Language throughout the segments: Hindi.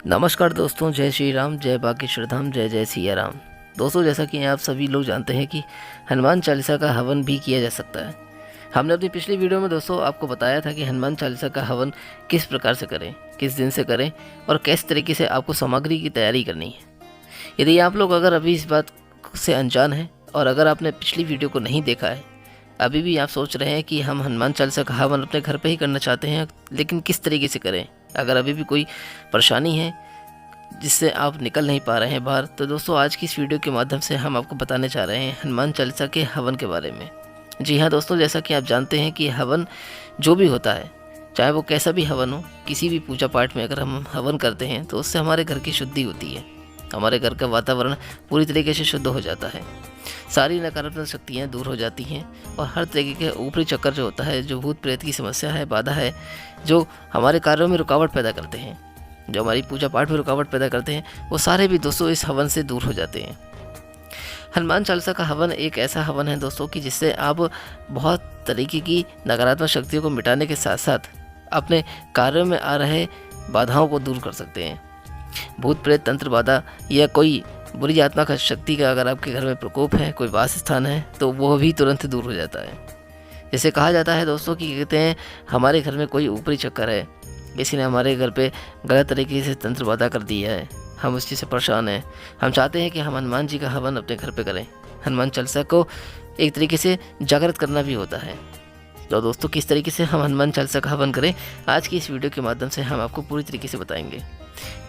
नमस्कार दोस्तों, जय श्री राम, जय बागेश्वर धाम, जय जय सिया राम। दोस्तों, जैसा कि आप सभी लोग जानते हैं कि हनुमान चालीसा का हवन भी किया जा सकता है। हमने अपनी पिछली वीडियो में दोस्तों आपको बताया था कि हनुमान चालीसा का हवन किस प्रकार से करें, किस दिन से करें और किस तरीके से आपको सामग्री की तैयारी करनी है। यदि आप लोग अगर अभी इस बात से अनजान हैं और अगर आपने पिछली वीडियो को नहीं देखा है, अभी भी आप सोच रहे हैं कि हम हनुमान चालीसा का हवन अपने घर पे ही करना चाहते हैं, लेकिन किस तरीके से करें, अगर अभी भी कोई परेशानी है जिससे आप निकल नहीं पा रहे हैं बाहर, तो दोस्तों आज की इस वीडियो के माध्यम से हम आपको बताने जा रहे हैं हनुमान चालीसा के हवन के बारे में। जी हाँ दोस्तों, जैसा कि आप जानते हैं कि हवन जो भी होता है, चाहे वो कैसा भी हवन हो, किसी भी पूजा पाठ में अगर हम हवन करते हैं तो उससे हमारे घर की शुद्धि होती है, हमारे घर का वातावरण पूरी तरीके से शुद्ध हो जाता है, सारी नकारात्मक शक्तियाँ दूर हो जाती हैं और हर तरीके के ऊपरी चक्कर जो होता है, जो भूत प्रेत की समस्या है, बाधा है, जो हमारे कार्यों में रुकावट पैदा करते हैं, जो हमारी पूजा पाठ में रुकावट पैदा करते हैं, वो सारे भी दोस्तों इस हवन से दूर हो जाते हैं। हनुमान चालीसा का हवन एक ऐसा हवन है दोस्तों कि जिससे आप बहुत तरीके की नकारात्मक शक्तियों को मिटाने के साथ साथ अपने कार्यों में आ रहे बाधाओं को दूर कर सकते हैं। भूत प्रेत तंत्र बाधा या कोई बुरी आत्मा का शक्ति का अगर आपके घर में प्रकोप है, कोई वास स्थान है, तो वह भी तुरंत दूर हो जाता है। जैसे कहा जाता है दोस्तों कि कहते हैं हमारे घर में कोई ऊपरी चक्कर है, किसी ने हमारे घर पे गलत तरीके से तंत्र बाधा कर दिया है, हम उस चीज़ से परेशान हैं, हम चाहते हैं कि हम हनुमान जी का हवन अपने घर पे करें। हनुमान चालीसा को एक तरीके से जागृत करना भी होता है। तो दोस्तों किस तरीके से हम हनुमान चालीसा का हवन करें, आज की इस वीडियो के माध्यम से हम आपको पूरी तरीके से बताएंगे।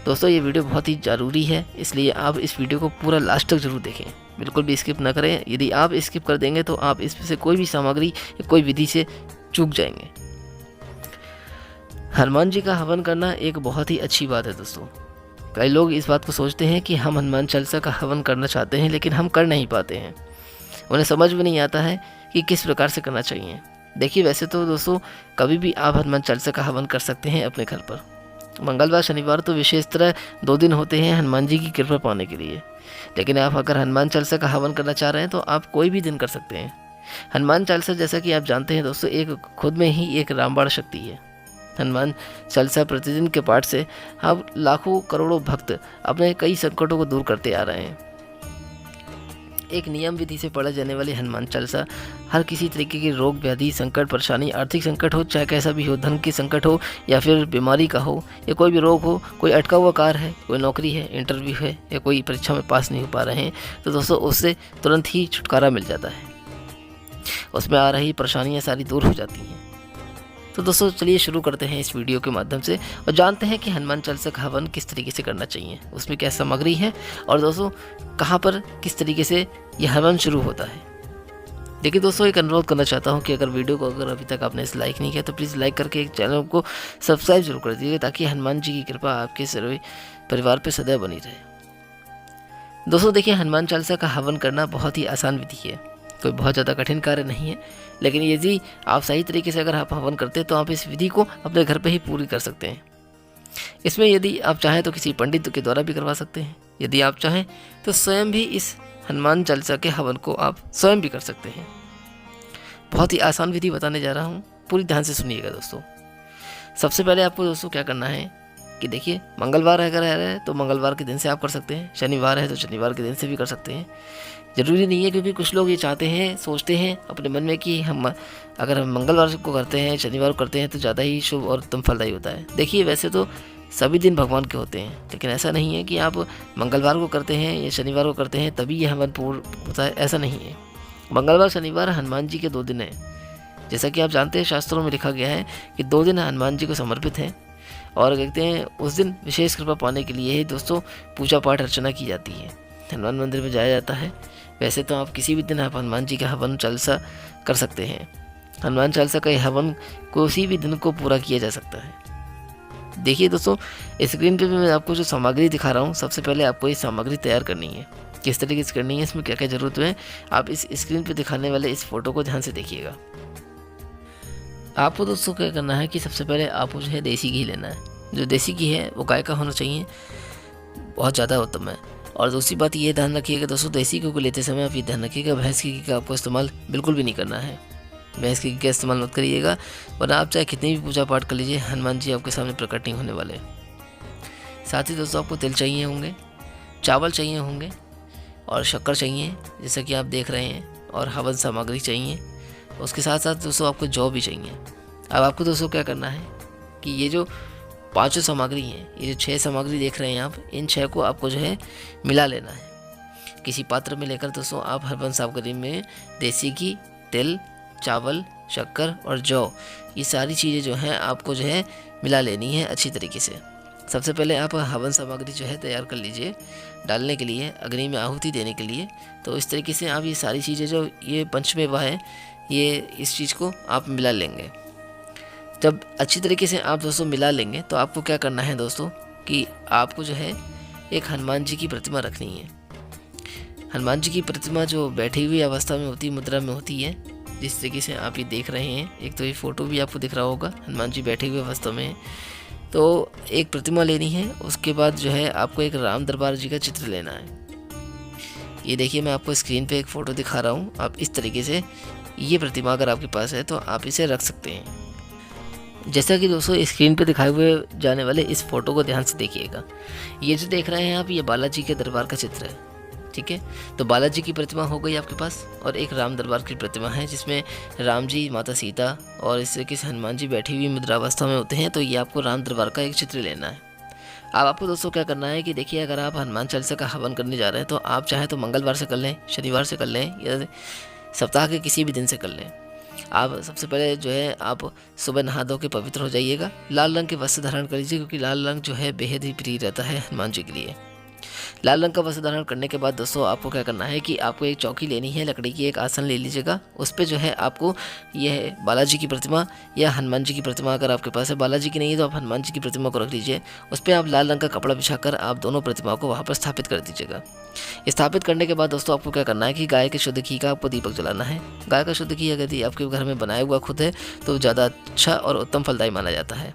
दोस्तों ये वीडियो बहुत ही ज़रूरी है, इसलिए आप इस वीडियो को पूरा लास्ट तक जरूर देखें, बिल्कुल भी स्किप ना करें। यदि आप स्किप कर देंगे तो आप इसमें से कोई भी सामग्री या कोई विधि से चूक जाएंगे। हनुमान जी का हवन करना एक बहुत ही अच्छी बात है दोस्तों। कई लोग इस बात को सोचते हैं कि हम हनुमान चालीसा का हवन करना चाहते हैं, लेकिन हम कर नहीं पाते हैं, उन्हें समझ में नहीं आता है कि किस प्रकार से करना चाहिए। देखिए वैसे तो दोस्तों कभी भी आप हनुमान चालीसा का हवन कर सकते हैं अपने घर पर। मंगलवार शनिवार तो विशेष तरह 2 दिन होते हैं हनुमान जी की कृपा पाने के लिए, लेकिन आप अगर हनुमान चालीसा का हवन करना चाह रहे हैं तो आप कोई भी दिन कर सकते हैं। हनुमान चालीसा जैसा कि आप जानते हैं दोस्तों एक खुद में ही एक रामबाण शक्ति है। हनुमान चालीसा प्रतिदिन के पाठ से अब लाखों करोड़ों भक्त अपने कई संकटों को दूर करते आ रहे हैं। एक नियम विधि से पढ़ा जाने वाली हनुमान चालीसा हर किसी तरीके के रोग व्याधि संकट परेशानी, आर्थिक संकट हो चाहे कैसा भी हो, धन की संकट हो या फिर बीमारी का हो या कोई भी रोग हो, कोई अटका हुआ कार्य है, कोई नौकरी है, इंटरव्यू है या कोई परीक्षा में पास नहीं हो पा रहे हैं, तो दोस्तों उससे तुरंत ही छुटकारा मिल जाता है, उसमें आ रही परेशानियाँ सारी दूर हो जाती हैं। तो दोस्तों चलिए शुरू करते हैं इस वीडियो के माध्यम से और जानते हैं कि हनुमान चालीसा का हवन किस तरीके से करना चाहिए, उसमें क्या सामग्री है और दोस्तों कहाँ पर किस तरीके से यह हवन शुरू होता है। देखिए दोस्तों एक अनुरोध करना चाहता हूँ कि अगर वीडियो को अगर अभी तक आपने इसे लाइक नहीं किया तो प्लीज़ लाइक करके एक चैनल को सब्सक्राइब जरूर कर दीजिए, ताकि हनुमान जी की कृपा आपके सभी परिवार पर सदैव बनी रहे। दोस्तों देखिए हनुमान चालीसा का हवन करना बहुत ही आसान विधि है, कोई बहुत ज़्यादा कठिन कार्य नहीं है, लेकिन यदि आप सही तरीके से अगर आप हवन करते हैं तो आप इस विधि को अपने घर पे ही पूरी कर सकते हैं। इसमें यदि आप चाहें तो किसी पंडित के द्वारा भी करवा सकते हैं, यदि आप चाहें तो स्वयं भी इस हनुमान चालीसा के हवन को आप स्वयं भी कर सकते हैं। बहुत ही आसान विधि बताने जा रहा हूँ, पूरी ध्यान से सुनिएगा दोस्तों। सबसे पहले आपको दोस्तों क्या करना है कि देखिए मंगलवार अगर है तो मंगलवार के दिन से आप कर सकते हैं, शनिवार है तो शनिवार के दिन से भी कर सकते हैं। ज़रूरी नहीं है, क्योंकि कुछ लोग ये चाहते हैं, सोचते हैं अपने मन में कि हम अगर हम मंगलवार को करते हैं, शनिवार को करते हैं तो ज़्यादा ही शुभ और उत्तम फलदायी होता है। देखिए वैसे तो सभी दिन भगवान के होते हैं, लेकिन ऐसा नहीं है कि आप मंगलवार को करते हैं या शनिवार को करते हैं तभी ये हवन पूर्ण होता है, ऐसा नहीं है। मंगलवार शनिवार हनुमान जी के 2 दिन हैं, जैसा कि आप जानते हैं शास्त्रों में लिखा गया है कि 2 दिन हनुमान जी को समर्पित हैं और कहते हैं उस दिन विशेष कृपा पाने के लिए ही दोस्तों पूजा पाठ अर्चना की जाती है, हनुमान मंदिर में जाया जाता है। वैसे तो आप किसी भी दिन आप हनुमान जी का हवन चालीसा कर सकते हैं। हनुमान चालीसा का हवन किसी भी दिन को पूरा किया जा सकता है। देखिए दोस्तों स्क्रीन पे भी मैं आपको जो सामग्री दिखा रहा हूँ, सबसे पहले आपको ये सामग्री तैयार करनी है। किस तरीके से करनी है, इसमें क्या क्या ज़रूरत है, आप इस स्क्रीन पे दिखाने वाले इस फोटो को ध्यान से देखिएगा। आपको दोस्तों क्या करना है कि सबसे पहले आपको जो है देसी घी लेना है। जो देसी घी है वो गाय का होना चाहिए, बहुत ज़्यादा उत्तम है। और दूसरी बात ये ध्यान रखिएगा दोस्तों, देसी घी को लेते समय आप ये ध्यान रखिएगा भैंस की घी का आपको इस्तेमाल बिल्कुल भी नहीं करना है। भैंस की घी का इस्तेमाल मत करिएगा, वरना आप चाहे कितनी भी पूजा पाठ कर लीजिए, हनुमान जी आपके सामने प्रकट नहीं होने वाले। साथ ही दोस्तों आपको तिल चाहिए होंगे, चावल चाहिए होंगे और शक्कर चाहिए जैसा कि आप देख रहे हैं, और हवन सामग्री चाहिए। उसके साथ साथ दोस्तों आपको जौ भी चाहिए। अब आपको दोस्तों क्या करना है कि ये जो पांचों सामग्री हैं, ये जो 6 सामग्री देख रहे हैं आप, इन 6 को आपको जो है मिला लेना है। किसी पात्र में लेकर दोस्तों आप हवन सामग्री में देसी घी, तिल, चावल, शक्कर और जौ, ये सारी चीज़ें जो हैं आपको जो है मिला लेनी है अच्छी तरीके से। सबसे पहले आप हवन सामग्री जो है तैयार कर लीजिए डालने के लिए, अग्नि में आहुति देने के लिए। तो इस तरीके से आप ये सारी चीज़ें जो ये पंचमेवा है, ये इस चीज़ को आप मिला लेंगे। जब अच्छी तरीके से आप दोस्तों मिला लेंगे तो आपको क्या करना है दोस्तों कि आपको जो है एक हनुमान जी की प्रतिमा रखनी है। हनुमान जी की प्रतिमा जो बैठी हुई अवस्था में होती है, मुद्रा में होती है, जिस तरीके से आप ये देख रहे हैं। एक तो ये फ़ोटो भी आपको दिख रहा होगा, हनुमान जी बैठे हुए अवस्था में। तो एक प्रतिमा लेनी है, उसके बाद जो है आपको एक राम दरबार जी का चित्र लेना है। ये देखिए मैं आपको स्क्रीन पे एक फ़ोटो दिखा रहा हूँ। आप इस तरीके से ये प्रतिमा अगर आपके पास है तो आप इसे रख सकते हैं। जैसा कि दोस्तों स्क्रीन पे दिखाए हुए जाने वाले इस फ़ोटो को ध्यान से देखिएगा। ये जो देख रहे हैं आप, ये बालाजी के दरबार का चित्र है, ठीक है। तो बालाजी की प्रतिमा हो गई आपके पास, और एक राम दरबार की प्रतिमा है जिसमें राम जी, माता सीता और इस तरीके से हनुमान जी बैठी हुई मुद्रावस्था में होते हैं। तो ये आपको राम दरबार का एक चित्र लेना है। अब आपको दोस्तों क्या करना है कि देखिए, अगर आप हनुमान चालीसा का हवन करने जा रहे हैं तो आप चाहे तो मंगलवार से कर लें, शनिवार से कर लें, या सप्ताह के किसी भी दिन से कर लें। आप सबसे पहले जो है आप सुबह नहा धो के पवित्र हो जाइएगा। लाल रंग के वस्त्र धारण कर लीजिए, क्योंकि लाल रंग जो है बेहद ही प्रिय रहता है हनुमान जी के लिए। लाल रंग का वस्त्र धारण करने के बाद दोस्तों आपको क्या करना है कि आपको एक चौकी लेनी है, लकड़ी की एक आसन ले लीजिएगा। उस पर जो है आपको यह बालाजी की प्रतिमा या हनुमान जी की प्रतिमा, अगर आपके पास है, बालाजी की नहीं है तो आप हनुमान जी की प्रतिमा को रख लीजिए। उस पर आप लाल रंग का कपड़ा बिछाकर आप दोनों प्रतिमाओं को वहाँ पर स्थापित कर दीजिएगा। स्थापित करने के बाद दोस्तों आपको क्या करना है कि गाय के शुद्ध घी का आपको दीपक जलाना है। गाय का शुद्ध घी अगर आपके घर में बनाया हुआ खुद है तो ज़्यादा अच्छा और उत्तम फलदायी माना जाता है,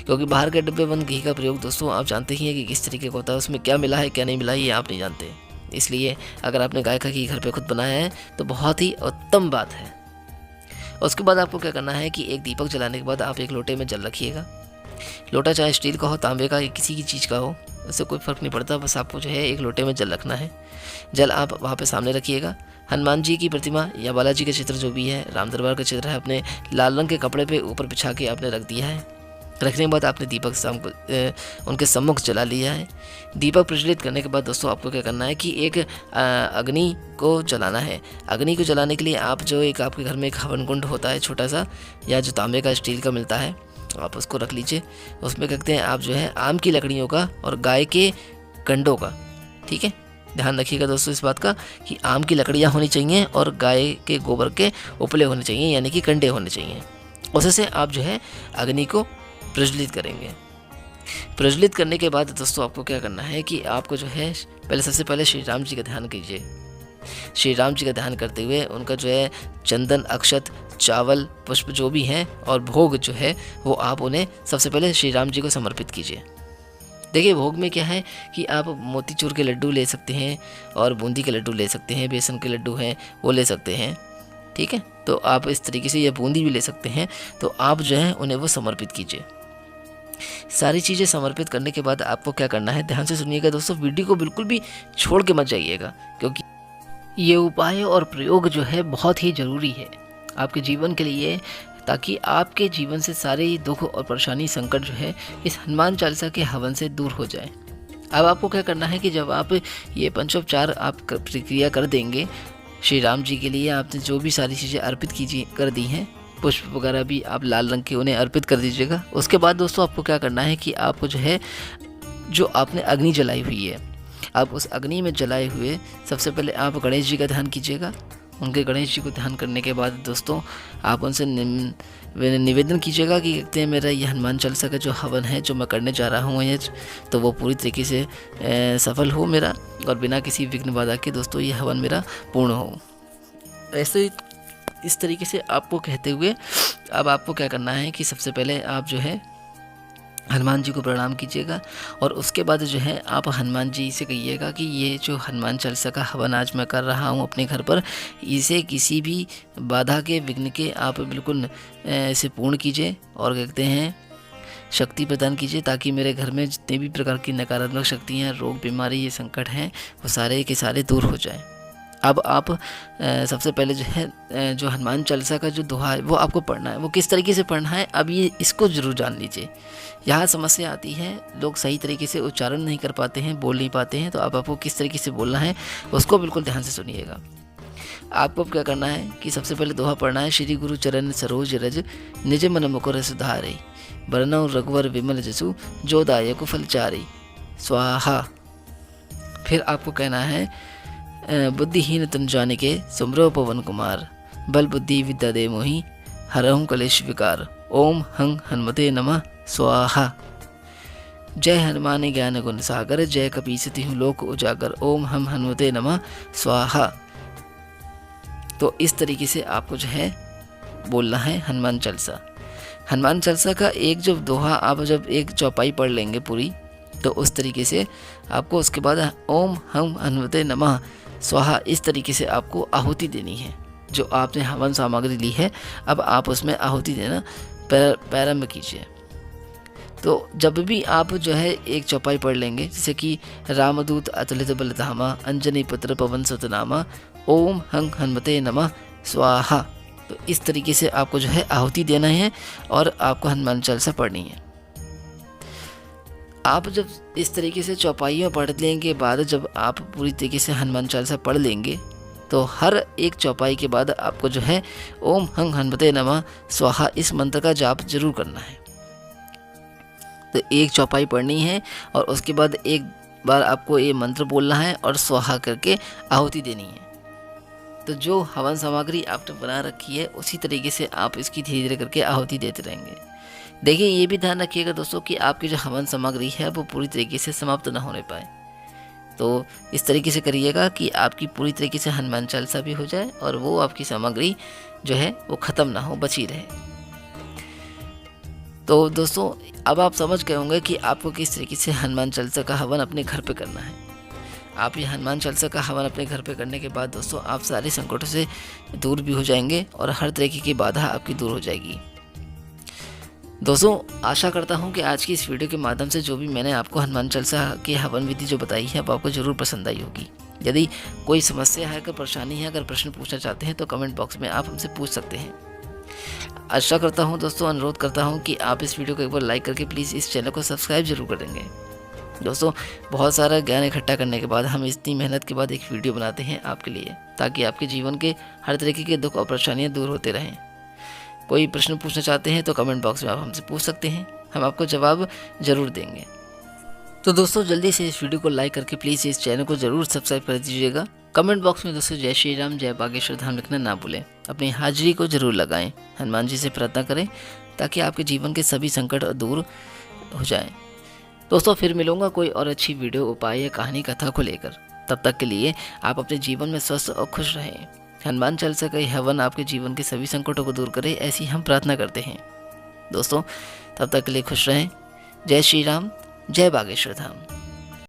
क्योंकि बाहर के डिब्बे बंद घी का प्रयोग दोस्तों आप जानते ही हैं कि किस तरीके का होता है, उसमें क्या मिला है क्या नहीं मिला है ये आप नहीं जानते। इसलिए अगर आपने गाय का घी घर पे खुद बनाया है तो बहुत ही उत्तम बात है। उसके बाद आपको क्या करना है कि एक दीपक जलाने के बाद आप एक लोटे में जल रखिएगा। लोटा चाहे स्टील का हो, तांबे का, या किसी की चीज़ का हो, उससे कोई फ़र्क नहीं पड़ता, बस आपको जो है एक लोटे में जल रखना है। जल आप वहाँ पे सामने रखिएगा। हनुमान जी की प्रतिमा या बालाजी का चित्र जो भी है, राम दरबार का चित्र है, अपने लाल रंग के कपड़े पे ऊपर बिछा के आपने रख दिया है। रखने के बाद आपने दीपक उनके सम्मुख जला लिया है। दीपक प्रज्वलित करने के बाद दोस्तों आपको क्या करना है कि एक अग्नि को जलाना है। अग्नि को जलाने के लिए आप जो एक आपके घर में एक हवन कुंड होता है छोटा सा, या जो तांबे का स्टील का मिलता है, आप उसको रख लीजिए। उसमें कहते हैं आप जो है आम की लकड़ियों का और गाय के कंडों का, ठीक है, ध्यान रखिएगा दोस्तों इस बात का कि आम की लकड़ियाँ होनी चाहिए और गाय के गोबर के उपले होने चाहिए, यानी कि कंडे होने चाहिए। उससे आप जो है अग्नि को प्रज्वलित करेंगे। प्रज्वलित करने के बाद दोस्तों आपको क्या करना है कि आपको जो है सबसे पहले श्री राम जी का ध्यान कीजिए। श्री राम जी का ध्यान करते हुए उनका जो है चंदन, अक्षत, चावल, पुष्प जो भी हैं और भोग जो है वो आप उन्हें सबसे पहले श्री राम जी को समर्पित कीजिए। देखिए भोग में क्या है कि आप मोतीचूर के लड्डू ले सकते हैं और बूंदी के लड्डू ले सकते हैं, बेसन के लड्डू हैं वो ले सकते हैं, ठीक है। तो आप इस तरीके से, ये बूंदी भी ले सकते हैं, तो आप जो है उन्हें वो समर्पित कीजिए। सारी चीज़ें समर्पित करने के बाद आपको क्या करना है, ध्यान से सुनिएगा दोस्तों, वीडियो को बिल्कुल भी छोड़ के मत जाइएगा, क्योंकि ये उपाय और प्रयोग जो है बहुत ही ज़रूरी है आपके जीवन के लिए, ताकि आपके जीवन से सारे ही दुख और परेशानी, संकट जो है इस हनुमान चालीसा के हवन से दूर हो जाए। अब आपको क्या करना है कि जब आप ये पंचोपचार आप प्रक्रिया कर देंगे श्री राम जी के लिए, आपने जो भी सारी चीज़ें अर्पित कर दी हैं, पुष्प वगैरह भी आप लाल रंग के उन्हें अर्पित कर दीजिएगा। उसके बाद दोस्तों आपको क्या करना है कि आपको जो है, जो आपने अग्नि जलाई हुई है, आप उस अग्नि में जलाए हुए सबसे पहले आप गणेश जी का ध्यान कीजिएगा। उनके गणेश जी को ध्यान करने के बाद दोस्तों आप उनसे निवेदन कीजिएगा कि कहते हैं मेरा ये हनुमान चालीसा का जो हवन है जो मैं करने जा रहा हूँ ये, तो वो पूरी तरीके से सफल हो मेरा, और बिना किसी विघ्न बाधा के दोस्तों ये हवन मेरा पूर्ण हो। ऐसे इस तरीके से आपको कहते हुए अब आपको क्या करना है कि सबसे पहले आप जो है हनुमान जी को प्रणाम कीजिएगा, और उसके बाद जो है आप हनुमान जी से कहिएगा कि ये जो हनुमान चालीसा का हवन आज मैं कर रहा हूँ अपने घर पर, इसे किसी भी बाधा के, विघ्न के आप बिल्कुल इसे पूर्ण कीजिए। और कहते हैं शक्ति प्रदान कीजिए ताकि मेरे घर में जितने भी प्रकार की नकारात्मक शक्तियाँ, रोग, बीमारी, ये संकट हैं वो सारे के सारे दूर हो जाएं। अब आप सबसे पहले जो है जो हनुमान चालीसा का जो दोहा है वो आपको पढ़ना है। वो किस तरीके से पढ़ना है, अब ये इसको ज़रूर जान लीजिए। यहाँ समस्या आती है, लोग सही तरीके से उच्चारण नहीं कर पाते हैं, बोल नहीं पाते हैं। तो अब आपको किस तरीके से बोलना है उसको बिल्कुल ध्यान से सुनिएगा। आपको अब क्या करना है कि सबसे पहले दोहा पढ़ना है। श्री गुरु चरण सरोज रज, निज मन मुकुर सुधारे, बरनौ रघुवर विमल जसु, जो दायक फलचारी, स्वाहा। फिर आपको कहना है बुद्धिहीन तन जानिके, सुमरो पवन कुमार, बल बुद्धि विद्या दे मोहि, हरहु कलेश विकार, ओम हंग हनुमते नमः, स्वाहा। जय हनुमान ज्ञान गुण सागर, जय कपीस तिहु लोक उजागर, ओम हम हनुमते नमः, स्वाहा। तो इस तरीके से आपको जो है बोलना है हनुमान चालीसा। हनुमान चालीसा का एक जो दोहा आप जब एक चौपाई पढ़ लेंगे पूरी, तो उस तरीके से आपको उसके बाद ओम हम हनुमते नमः स्वाहा इस तरीके से आपको आहुति देनी है। जो आपने हवन सामग्री ली है अब आप उसमें आहुति देना प्रारंभ कीजिए। तो जब भी आप जो है एक चौपाई पढ़ लेंगे, जैसे कि रामदूत अतुलित बलधामा, अंजनी पुत्र पवन सुतनामा, ओम हंग हनुमते नमः स्वाहा, तो इस तरीके से आपको जो है आहुति देना है और आपको हनुमान चालीसा पढ़नी है। आप जब इस तरीके से चौपाइयों पढ़ लेने के बाद जब आप पूरी तरीके से हनुमान चालीसा पढ़ लेंगे, तो हर एक चौपाई के बाद आपको जो है ओम हंग हनुमते नमः स्वाहा इस मंत्र का जाप जरूर करना है। तो एक चौपाई पढ़नी है और उसके बाद एक बार आपको ये मंत्र बोलना है और स्वाहा करके आहुति देनी है। तो जो हवन सामग्री आपने बना रखी है उसी तरीके से आप इसकी धीरे धीरे करके आहुति देते रहेंगे। देखिए ये भी ध्यान रखिएगा दोस्तों कि आपकी जो हवन सामग्री है वो पूरी तरीके से समाप्त ना होने पाए। तो इस तरीके से करिएगा कि आपकी पूरी तरीके से हनुमान चालीसा भी हो जाए और वो आपकी सामग्री जो है वो ख़त्म ना हो, बची रहे। तो दोस्तों अब आप समझ गए होंगे कि आपको किस तरीके से हनुमान चालीसा का हवन अपने घर पे करना है। आप ये हनुमान चालीसा का हवन अपने घर पे करने के बाद दोस्तों आप सारे संकटों से दूर भी हो जाएंगे और हर तरीके की बाधा आपकी दूर हो जाएगी। दोस्तों आशा करता हूँ कि आज की इस वीडियो के माध्यम से जो भी मैंने आपको हनुमान चालीसा की हवन विधि जो बताई है वो आपको ज़रूर पसंद आई होगी। यदि कोई समस्या है, अगर परेशानी है, अगर प्रश्न पूछना चाहते हैं तो कमेंट बॉक्स में आप हमसे पूछ सकते हैं। आशा करता हूँ दोस्तों, अनुरोध करता हूँ कि आप इस वीडियो को एक बार लाइक करके प्लीज़ इस चैनल को सब्सक्राइब जरूर कर देंगे। दोस्तों बहुत सारा ज्ञान इकट्ठा करने के बाद हम इतनी मेहनत के बाद एक वीडियो बनाते हैं आपके लिए, ताकि आपके जीवन के हर तरीके के दुख और परेशानियाँ दूर होते रहें। कोई प्रश्न पूछना चाहते हैं तो कमेंट बॉक्स में आप हमसे पूछ सकते हैं, हम आपको जवाब ज़रूर देंगे। तो दोस्तों जल्दी से इस वीडियो को लाइक करके प्लीज़ इस चैनल को ज़रूर सब्सक्राइब कर दीजिएगा। कमेंट बॉक्स में दोस्तों जय श्री राम, जय बागेश्वर धाम लिखना ना भूलें। अपनी हाजिरी को ज़रूर लगाएं, हनुमान जी से प्रार्थना करें ताकि आपके जीवन के सभी संकट दूर हो जाएं। दोस्तों फिर मिलूंगा कोई और अच्छी वीडियो, उपाय या कहानी कथा को लेकर। तब तक के लिए आप अपने जीवन में स्वस्थ और खुश रहें। हनुमान चालीसा का हवन आपके जीवन के सभी संकटों को दूर करे, ऐसी हम प्रार्थना करते हैं। दोस्तों तब तक के लिए खुश रहें। जय श्री राम, जय बागेश्वर धाम।